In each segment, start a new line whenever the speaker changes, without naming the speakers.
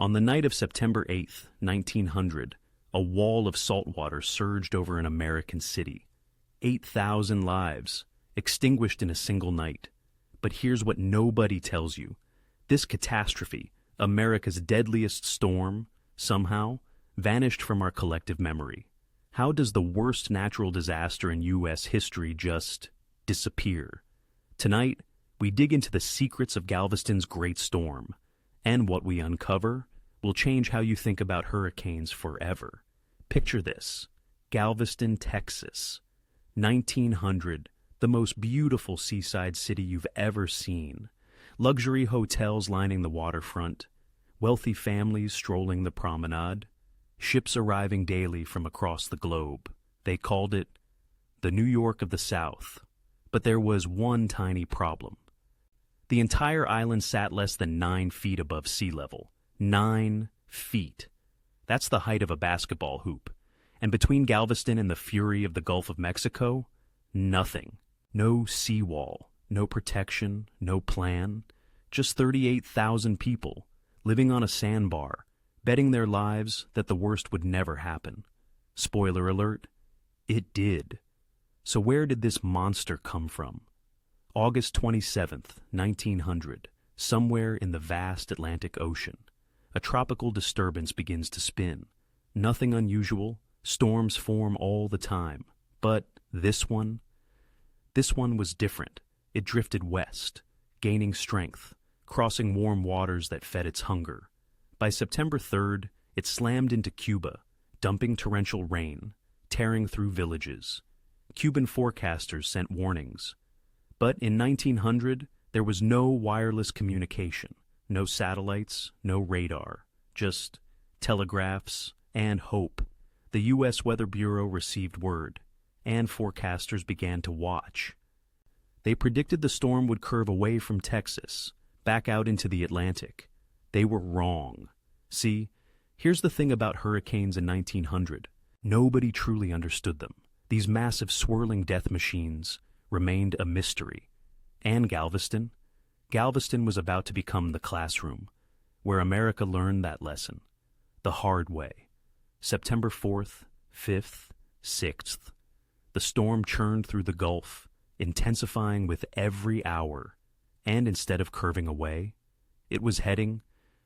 On the night of September 8th, 1900, a wall of saltwater surged over an American city. 8,000 lives, extinguished in a single night. But here's what nobody tells you. This catastrophe, America's deadliest storm, somehow vanished from our collective memory. How does the worst natural disaster in U.S. history just disappear? Tonight, we dig into the secrets of Galveston's great storm, and what we uncover will change how you think about hurricanes forever. Picture this: Galveston, Texas, 1900, the most beautiful seaside city you've ever seen. Luxury hotels lining the waterfront, wealthy families strolling the promenade, ships arriving daily from across the globe. They called it the New York of the South. But there was one tiny problem. The entire island sat less than 9 feet above sea level. 9 feet. That's the height of a basketball hoop. And between Galveston and the fury of the Gulf of Mexico, nothing. No seawall, no protection, no plan. Just 38,000 people living on a sandbar, betting their lives that the worst would never happen. Spoiler alert, it did. So where did this monster come from? August 27th, 1900, somewhere in the vast Atlantic Ocean. A tropical disturbance begins to spin. Nothing unusual, storms form all the time. But this one was different. It drifted west, gaining strength, crossing warm waters that fed its hunger. By September 3rd, it slammed into Cuba, dumping torrential rain, tearing through villages. Cuban forecasters sent warnings. But in 1900, there was no wireless communication, no satellites, no radar, just telegraphs and hope. The U.S. Weather Bureau received word, and forecasters began to watch. They predicted the storm would curve away from Texas, back out into the Atlantic. They were wrong. See, here's the thing about hurricanes in 1900. Nobody truly understood them. These massive swirling death machines remained a mystery. And Galveston? Galveston was about to become the classroom, where America learned that lesson, the hard way. September 4th, 5th, 6th. The storm churned through the Gulf, intensifying with every hour. And instead of curving away, it was heading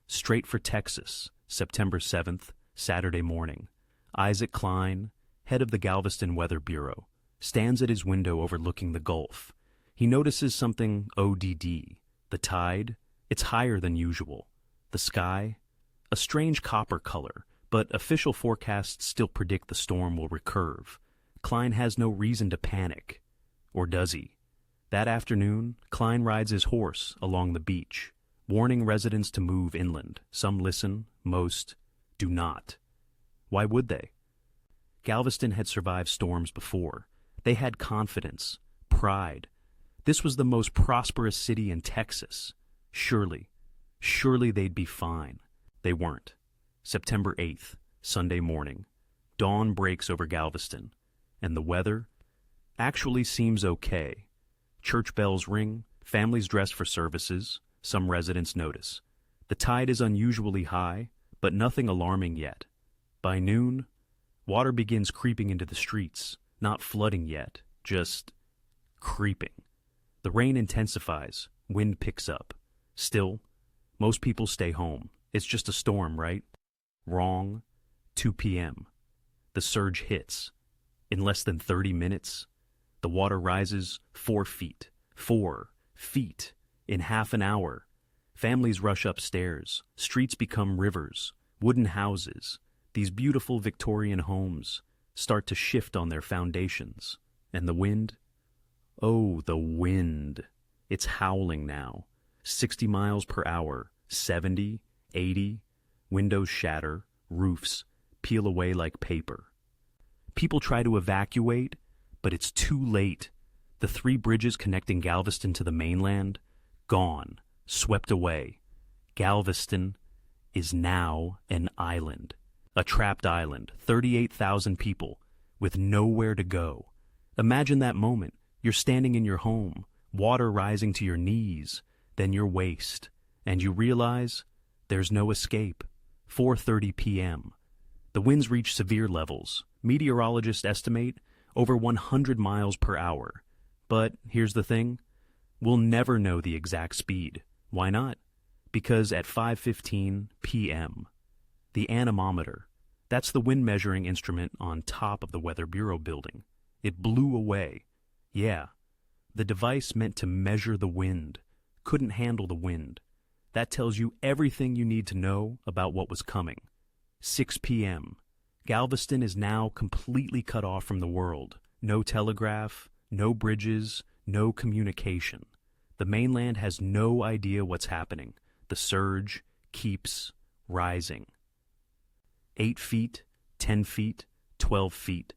straight for Texas, September 7th, Saturday morning. Isaac Klein, head of the Galveston Weather Bureau, stands at his window overlooking the Gulf. He notices something ODD. The tide, it's higher than usual. The sky, a strange copper color, but official forecasts still predict the storm will recurve. Klein has no reason to panic. Or does he? That afternoon, Klein rides his horse along the beach, warning residents to move inland. Some listen, most do not. Why would they? Galveston had survived storms before. They had confidence, pride. This was the most prosperous city in Texas. Surely they'd be fine. They weren't. September 8th, Sunday morning. Dawn breaks over Galveston, and the weather actually seems okay. Church bells ring, families dress for services, some residents notice. The tide is unusually high, but nothing alarming yet. By noon, water begins creeping into the streets, not flooding yet, just creeping. The rain intensifies, wind picks up. Still, most people stay home. It's just a storm, right? Wrong. 2 p.m. The surge hits. In less than 30 minutes, the water rises 4 feet. 4 feet. In half an hour. Families rush upstairs. Streets become rivers. Wooden houses. These beautiful Victorian homes start to shift on their foundations. And the wind? Oh, the wind. It's howling now. 60 miles per hour, 70, 80. Windows shatter, roofs peel away like paper. People try to evacuate, but it's too late. The 3 bridges connecting Galveston to the mainland, gone, swept away. Galveston is now an island. A trapped island, 38,000 people, with nowhere to go. Imagine that moment. You're standing in your home, water rising to your knees, then your waist, and you realize there's no escape. 4:30 p.m. The winds reach severe levels. Meteorologists estimate over 100 miles per hour. But here's the thing. We'll never know the exact speed. Why not? Because at 5:15 p.m., the anemometer, that's the wind measuring instrument on top of the Weather Bureau building, it blew away. Yeah, the device meant to measure the wind couldn't handle the wind. That tells you everything you need to know about what was coming. 6 p.m. Galveston is now completely cut off from the world. No telegraph, no bridges, no communication. The mainland has no idea what's happening. The surge keeps rising. 8 feet, 10 feet, 12 feet.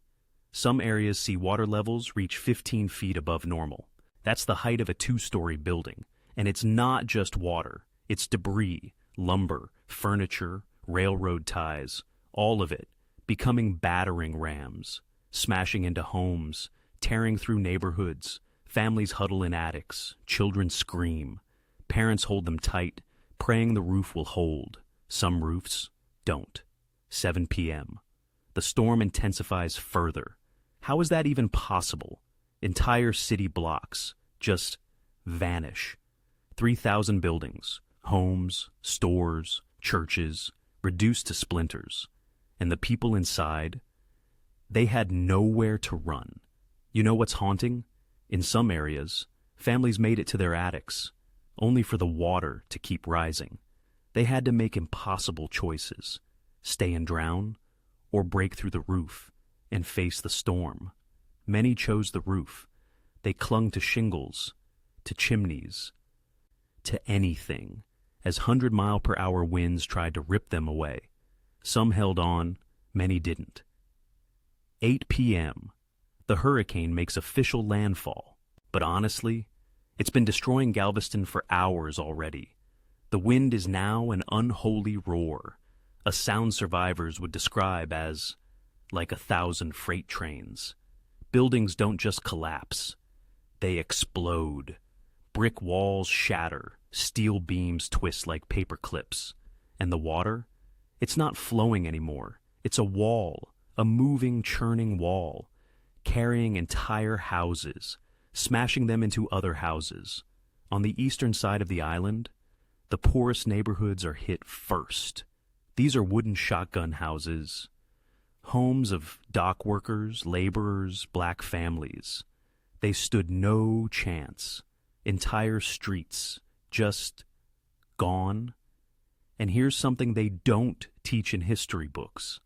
Some areas see water levels reach 15 feet above normal. That's the height of a 2-story building. And it's not just water. It's debris, lumber, furniture, railroad ties, all of it, becoming battering rams, smashing into homes, tearing through neighborhoods. Families huddle in attics, children scream. Parents hold them tight, praying the roof will hold. Some roofs don't. 7 p.m. The storm intensifies further. How is that even possible? Entire city blocks just vanish. 3,000 buildings, homes, stores, churches, reduced to splinters. And the people inside, they had nowhere to run. You know what's haunting? In some areas, families made it to their attics, only for the water to keep rising. They had to make impossible choices, stay and drown, or break through the roof and face the storm. Many chose the roof. They clung to shingles, to chimneys, to anything, as 100-mile-per-hour winds tried to rip them away. Some held on, many didn't. 8 p.m. The hurricane makes official landfall, but honestly, it's been destroying Galveston for hours already. The wind is now an unholy roar, a sound survivors would describe as like 1,000 freight trains. Buildings don't just collapse, they explode. Brick walls shatter, steel beams twist like paper clips. And the water? It's not flowing anymore. It's a wall, a moving, churning wall, carrying entire houses, smashing them into other houses. On the eastern side of the island, the poorest neighborhoods are hit first. These are wooden shotgun houses, homes of dock workers, laborers, black families. They stood no chance. Entire streets just gone. And here's something they don't teach in history books.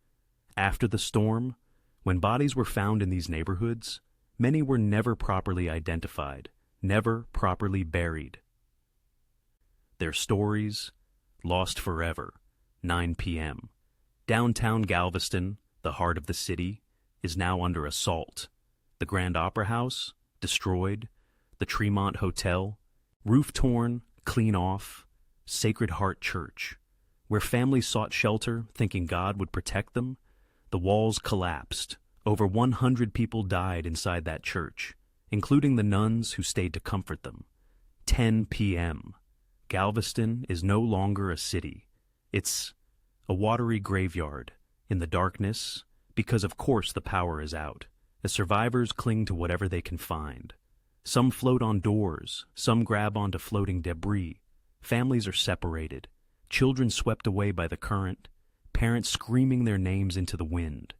After the storm, when bodies were found in these neighborhoods, many were never properly identified, never properly buried. Their stories lost forever. 9 p.m. Downtown Galveston, the heart of the city, is now under assault. The Grand Opera House, destroyed. The Tremont Hotel, roof torn, clean off. Sacred Heart Church, where families sought shelter thinking God would protect them. The walls collapsed. Over 100 people died inside that church, including the nuns who stayed to comfort them. 10 p.m. Galveston is no longer a city. It's a watery graveyard in the darkness because, of course, the power is out. The survivors cling to whatever they can find. Some float on doors, some grab onto floating debris. Families are separated, children swept away by the current, parents screaming their names into the wind.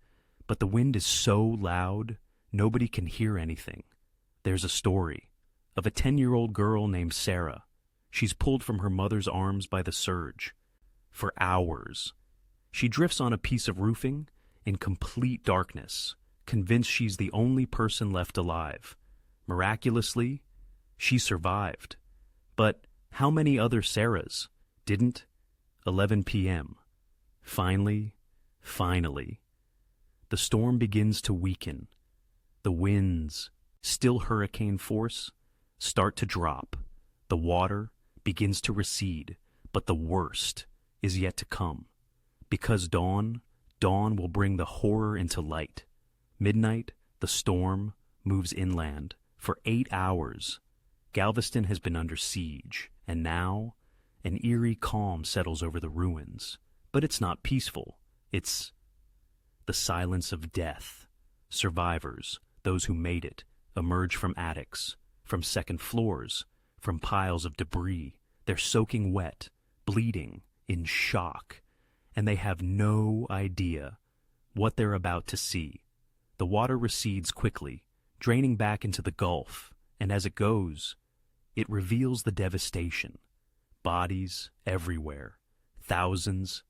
But the wind is so loud, nobody can hear anything. There's a story of a 10-year-old girl named Sarah. She's pulled from her mother's arms by the surge. For hours, she drifts on a piece of roofing in complete darkness, convinced she's the only person left alive. Miraculously, she survived. But how many other Sarahs didn't? 11 p.m. Finally, the storm begins to weaken. The winds, still hurricane force, start to drop. The water begins to recede, but the worst is yet to come. Because dawn will bring the horror into light. Midnight, the storm moves inland. For 8 hours, Galveston has been under siege, and now an eerie calm settles over the ruins. But it's not peaceful. It's the silence of death. Survivors, those who made it, emerge from attics, from second floors, from piles of debris. They're soaking wet, bleeding, in shock, and they have no idea what they're about to see. The water recedes quickly, draining back into the Gulf, and as it goes, it reveals the devastation. Bodies everywhere, thousands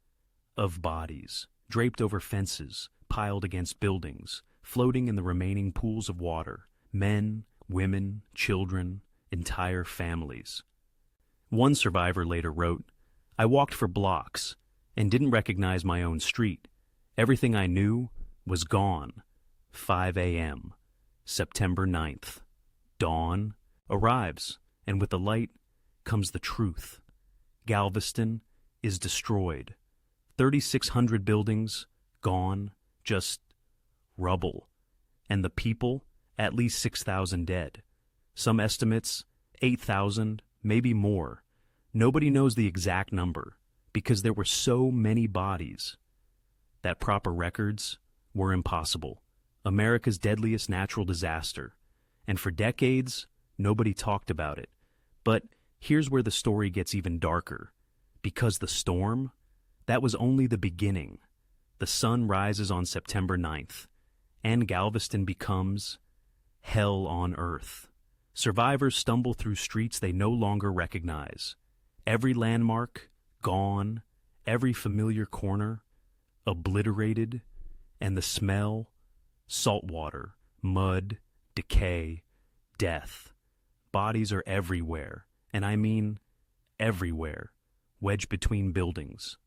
of bodies, draped over fences, piled against buildings, floating in the remaining pools of water, men, women, children, entire families. One survivor later wrote, "I walked for blocks and didn't recognize my own street. Everything I knew was gone. 5 a.m., September 9th. Dawn arrives, and with the light comes the truth. Galveston is destroyed. 3,600 buildings gone, just rubble. And the people, at least 6,000 dead. Some estimates, 8,000, maybe more. Nobody knows the exact number because there were so many bodies that proper records were impossible. America's deadliest natural disaster. And for decades, nobody talked about it. But here's where the story gets even darker. Because the storm, that was only the beginning. The sun rises on September 9th, and Galveston becomes hell on earth. Survivors stumble through streets they no longer recognize. Every landmark gone, every familiar corner obliterated, and the smell, saltwater, mud, decay, death. Bodies are everywhere, and I mean everywhere, wedged between buildings,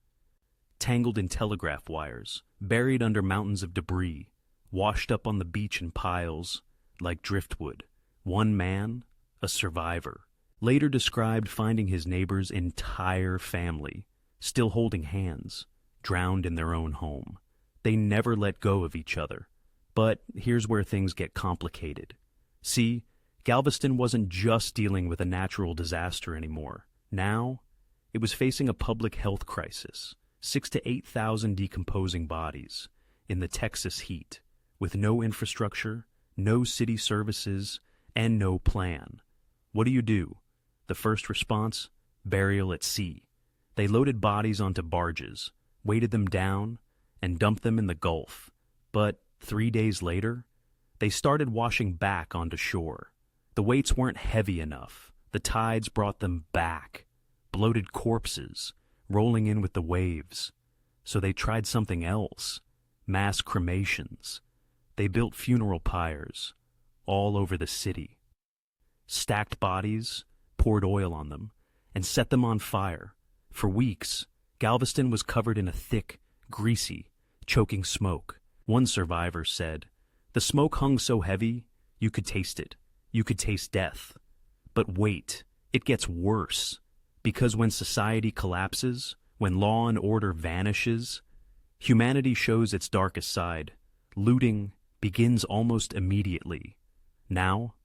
tangled in telegraph wires, buried under mountains of debris, washed up on the beach in piles like driftwood. One man, a survivor, later described finding his neighbor's entire family still holding hands, drowned in their own home. They never let go of each other. But here's where things get complicated. See, Galveston wasn't just dealing with a natural disaster anymore. Now, it was facing a public health crisis. 6,000 to 8,000 decomposing bodies in the Texas heat, with no infrastructure, no city services, and no plan. What do? The first response? Burial at sea. They loaded bodies onto barges, weighted them down, and dumped them in the Gulf. But 3 days later, they started washing back onto shore. The weights weren't heavy enough. The tides brought them back, bloated corpses, rolling in with the waves. So they tried something else, mass cremations. They built funeral pyres all over the city, stacked bodies, poured oil on them, and set them on fire. For weeks, Galveston was covered in a thick, greasy, choking smoke. One survivor said, "The smoke hung so heavy, you could taste it. You could taste death. But wait, it gets worse. Because when society collapses, when law and order vanishes, humanity shows its darkest side. Looting begins almost immediately. Now,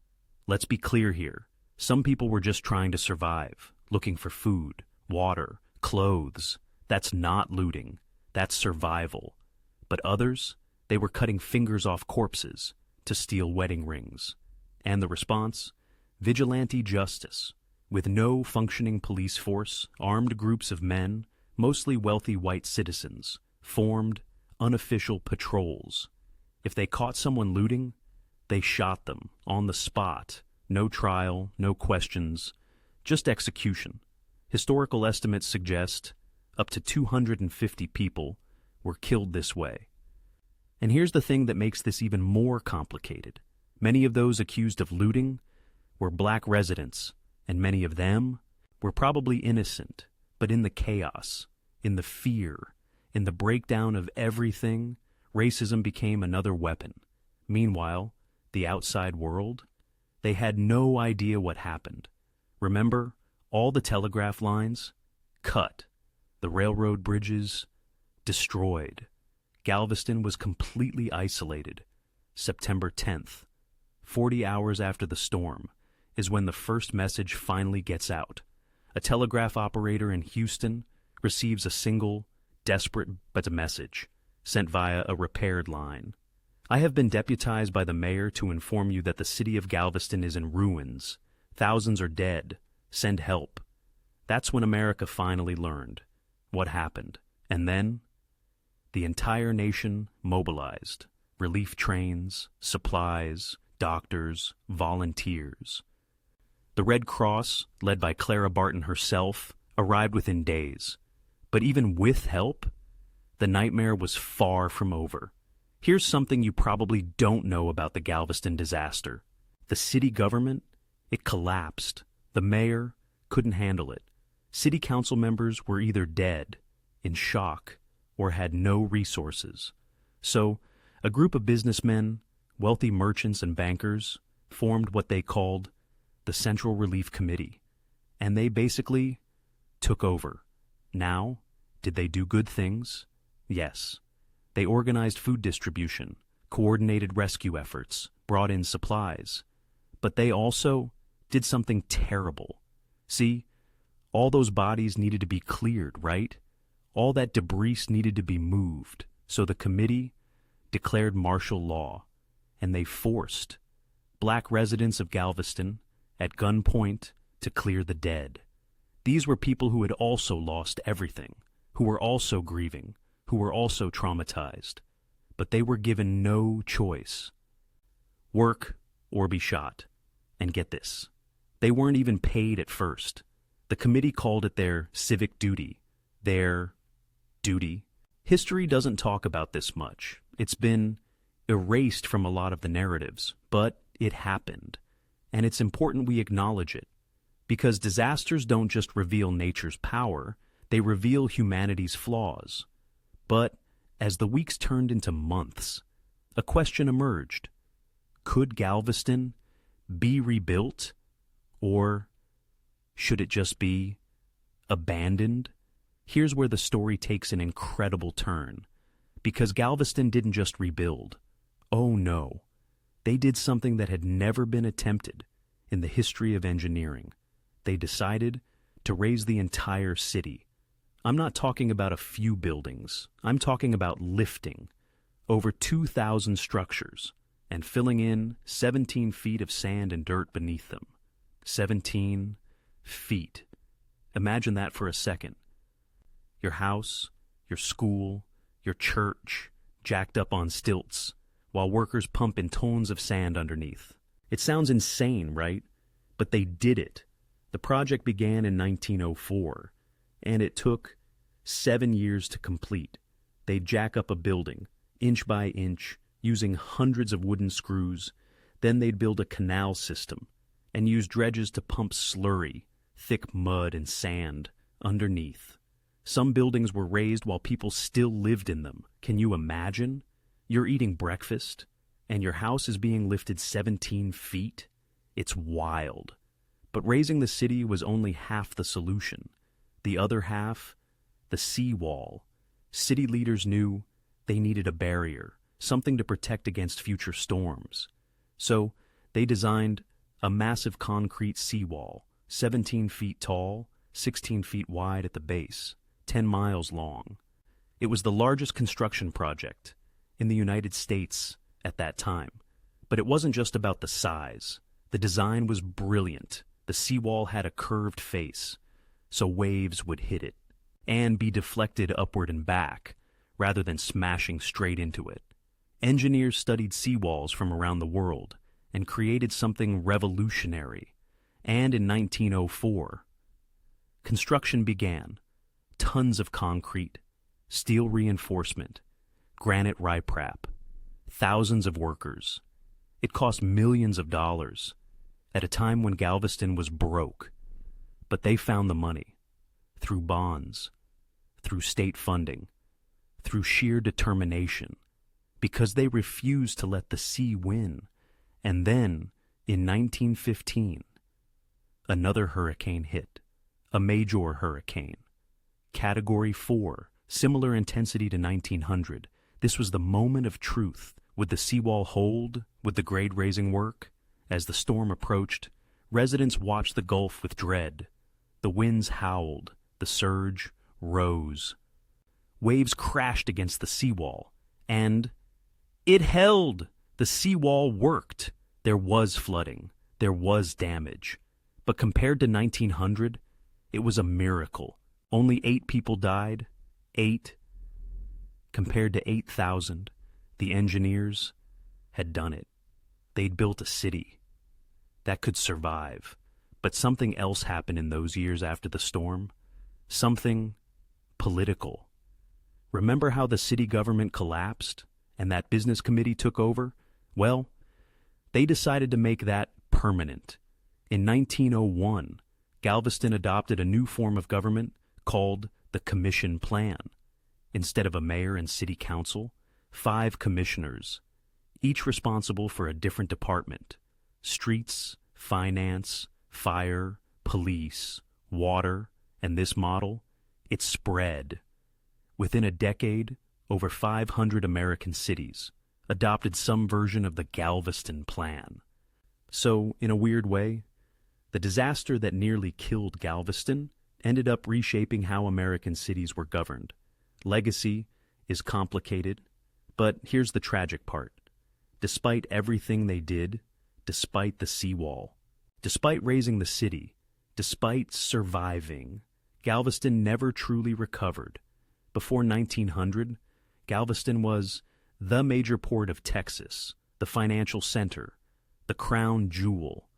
let's be clear here. Some people were just trying to survive, looking for food, water, clothes. That's not looting. That's survival. But others, they were cutting fingers off corpses to steal wedding rings. And the response? Vigilante justice. With no functioning police force, armed groups of men, mostly wealthy white citizens, formed unofficial patrols. If they caught someone looting, they shot them on the spot. No trial, no questions, just execution. Historical estimates suggest up to 250 people were killed this way. And here's the thing that makes this even more complicated. Many of those accused of looting were black residents, and many of them were probably innocent, but in the chaos, in the fear, in the breakdown of everything, racism became another weapon. Meanwhile, the outside world, they had no idea what happened. Remember, all the telegraph lines? Cut. The railroad bridges? Destroyed. Galveston was completely isolated. September 10th, 40 hours after the storm, is when the first message finally gets out. A telegraph operator in Houston receives a single, desperate but a message, sent via a repaired line. I have been deputized by the mayor to inform you that the city of Galveston is in ruins. Thousands are dead. Send help. That's when America finally learned what happened. And then, the entire nation mobilized. Relief trains, supplies, doctors, volunteers. The Red Cross, led by Clara Barton herself, arrived within days. But even with help, the nightmare was far from over. Here's something you probably don't know about the Galveston disaster. The city government, it collapsed. The mayor couldn't handle it. City council members were either dead, in shock, or had no resources. So, a group of businessmen, wealthy merchants and bankers, formed what they called the Central Relief Committee, and they basically took over. Now, did they do good things? Yes. They organized food distribution, coordinated rescue efforts, brought in supplies. But they also did something terrible. See, all those bodies needed to be cleared, right? All that debris needed to be moved. So the committee declared martial law, and they forced black residents of Galveston at gunpoint to clear the dead. These were people who had also lost everything, who were also grieving, who were also traumatized. But they were given no choice. Work or be shot. And get this, they weren't even paid at first. The committee called it their civic duty, their duty. History doesn't talk about this much. It's been erased from a lot of the narratives, but it happened. And it's important we acknowledge it, because disasters don't just reveal nature's power, they reveal humanity's flaws. But as the weeks turned into months, a question emerged. Could Galveston be rebuilt, or should it just be abandoned? Here's where the story takes an incredible turn, because Galveston didn't just rebuild. Oh no, they did something that had never been attempted in the history of engineering. They decided to raise the entire city. I'm not talking about a few buildings. I'm talking about lifting over 2,000 structures and filling in 17 feet of sand and dirt beneath them. 17 feet. Imagine that for a second. Your house, your school, your church, jacked up on stilts, while workers pump in tons of sand underneath. It sounds insane, right? But they did it. The project began in 1904, and it took 7 years to complete. They'd jack up a building, inch by inch, using hundreds of wooden screws. Then they'd build a canal system and use dredges to pump slurry, thick mud and sand, underneath. Some buildings were raised while people still lived in them. Can you imagine? You're eating breakfast, and your house is being lifted 17 feet? It's wild. But raising the city was only half the solution. The other half, the seawall. City leaders knew they needed a barrier, something to protect against future storms. So they designed a massive concrete seawall, 17 feet tall, 16 feet wide at the base, 10 miles long. It was the largest construction project in the United States at that time. But it wasn't just about the size. The design was brilliant. The seawall had a curved face, so waves would hit it and be deflected upward and back, rather than smashing straight into it. Engineers studied seawalls from around the world and created something revolutionary. And in 1904, construction began. Tons of concrete, steel reinforcement, granite riprap, thousands of workers. It cost millions of dollars at a time when Galveston was broke. But they found the money through bonds, through state funding, through sheer determination, because they refused to let the sea win. And then, in 1915, another hurricane hit, a major hurricane. Category 4, similar intensity to 1900. This was the moment of truth. Would the seawall hold? Would the grade raising work? As the storm approached, residents watched the Gulf with dread. The winds howled. The surge rose. Waves crashed against the seawall, and it held. The seawall worked. There was flooding. There was damage. But compared to 1900, it was a miracle. Only 8 people died. 8. Compared to 8,000, the engineers had done it. They'd built a city that could survive. But something else happened in those years after the storm. Something political. Remember how the city government collapsed and that business committee took over? Well, they decided to make that permanent. In 1901, Galveston adopted a new form of government called the Commission Plan. Instead of a mayor and city council, 5 commissioners, each responsible for a different department: streets, finance, fire, police, water, and this model, it spread. Within a decade, over 500 American cities adopted some version of the Galveston Plan. So, in a weird way, the disaster that nearly killed Galveston ended up reshaping how American cities were governed. Legacy is complicated, but here's the tragic part. Despite everything they did, despite the seawall, despite raising the city, despite surviving, Galveston never truly recovered. Before 1900, Galveston was the major port of Texas, the financial center, the crown jewel.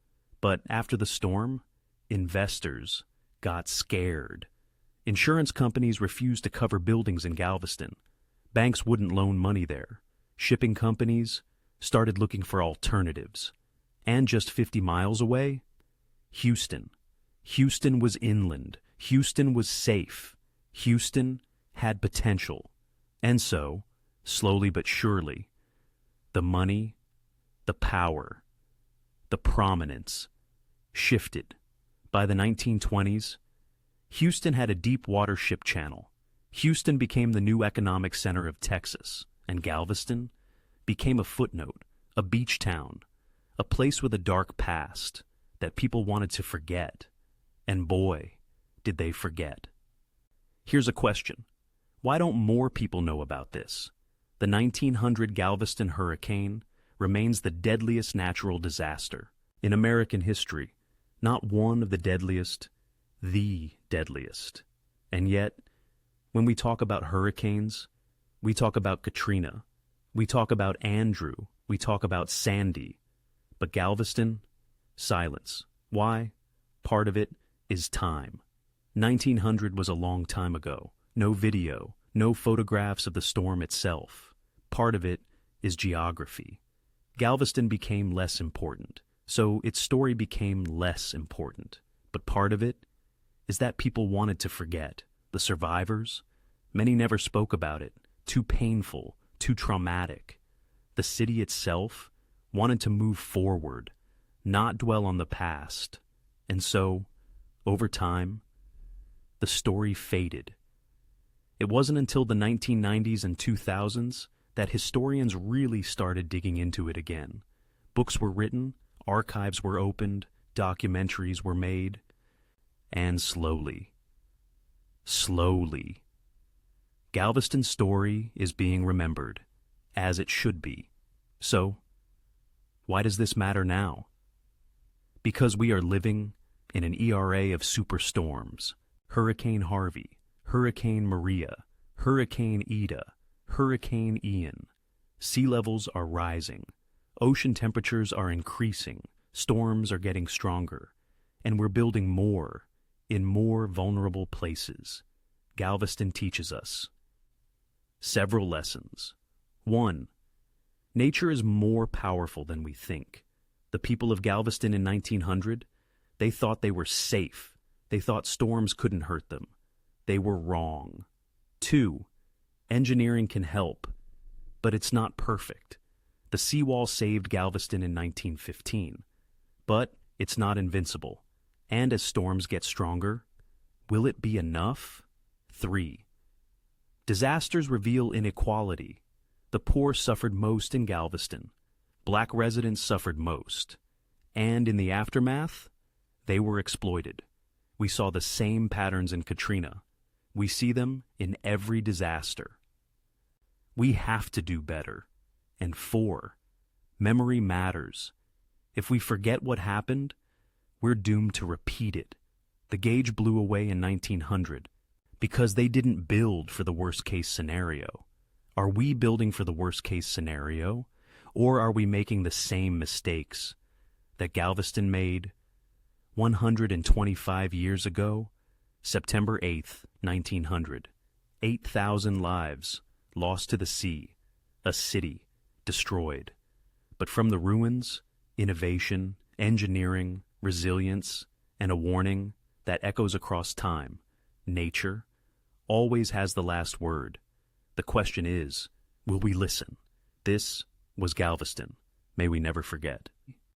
But after the storm, investors got scared. Insurance companies refused to cover buildings in Galveston. Banks wouldn't loan money there. Shipping companies started looking for alternatives. And just 50 miles away, Houston. Houston was inland. Houston was safe. Houston had potential. And so, slowly but surely, the money, the power, the prominence shifted. By the 1920s, Houston had a deep water ship channel. Houston became the new economic center of Texas, and Galveston became a footnote, a beach town, a place with a dark past that people wanted to forget. And boy, did they forget. Here's a question. Why don't more people know about this? The 1900 Galveston Hurricane remains the deadliest natural disaster in American history. Not one of the deadliest, the deadliest. And yet, when we talk about hurricanes, we talk about Katrina, we talk about Andrew, we talk about Sandy. But Galveston? Silence. Why? Part of it is time. 1900 was a long time ago. No video, no photographs of the storm itself. Part of it is geography. Galveston became less important, so its story became less important. But part of it is that people wanted to forget. The survivors? Many never spoke about it. Too painful, too traumatic. The city itself wanted to move forward, not dwell on the past. And so, over time, the story faded. It wasn't until the 1990s and 2000s that historians really started digging into it again. Books were written, archives were opened, documentaries were made, and slowly, Galveston's story is being remembered, as it should be. So, why does this matter now? Because we are living in an ERA of superstorms. Hurricane Harvey, Hurricane Maria, Hurricane Ida, Hurricane Ian. Sea levels are rising. Ocean temperatures are increasing. Storms are getting stronger. And we're building more in more vulnerable places. Galveston teaches us several lessons. 1. Nature is more powerful than we think. The people of Galveston in 1900, they thought they were safe. They thought storms couldn't hurt them. They were wrong. 2. Engineering can help, but it's not perfect. The seawall saved Galveston in 1915, but it's not invincible. And as storms get stronger, will it be enough? 3. Disasters reveal inequality. The poor suffered most in Galveston. Black residents suffered most. And in the aftermath, they were exploited. We saw the same patterns in Katrina. We see them in every disaster. We have to do better. And 4, memory matters. If we forget what happened, we're doomed to repeat it. The gauge blew away in 1900 because they didn't build for the worst-case scenario. Are we building for the worst-case scenario, or are we making the same mistakes that Galveston made 125 years ago, September 8th, 1900? 8,000 lives lost to the sea, a city destroyed. But from the ruins, innovation, engineering, resilience, and a warning that echoes across time. Nature always has the last word. The question is, will we listen? This was Galveston. May we never forget.